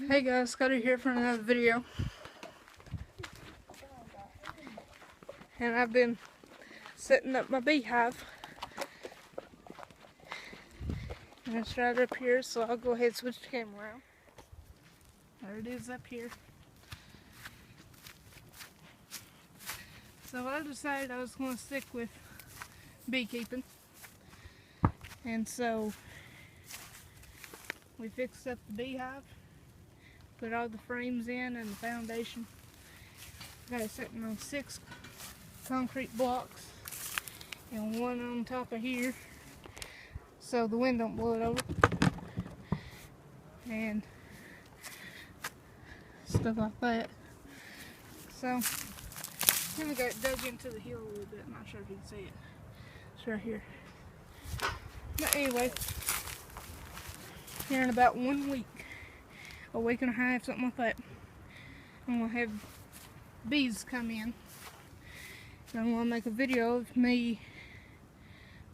Hey guys, Scotty here for another video. And I've been setting up my beehive. And it's right up here, so I'll go ahead and switch the camera around. There it is up here. So I decided I was going to stick with beekeeping. And so we fixed up the beehive, put all the frames in and the foundation. Got it sitting on 6 concrete blocks and one on top of here so the wind don't blow it over and stuff like that. So then we got it dug into the hill a little bit. I'm not sure if you can see it. It's right here. But anyway, here in about 1 week, a week and a half, something like that, I'm going to have bees come in. And I'm going to make a video of me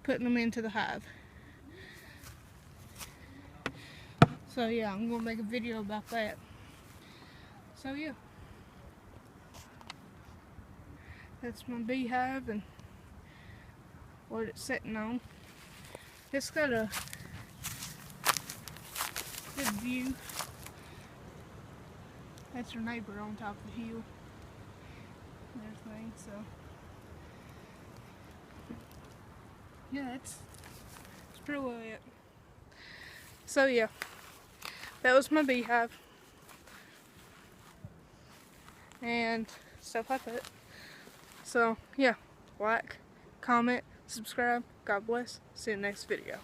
putting them into the hive. So yeah, I'm going to make a video about that. So yeah, that's my beehive and what it's sitting on. It's got a good view. That's our neighbor on top of the hill and everything, so yeah, that's pretty well it. So yeah, that was my beehive and stuff like that. So yeah, like, comment, subscribe. God bless. See you in the next video.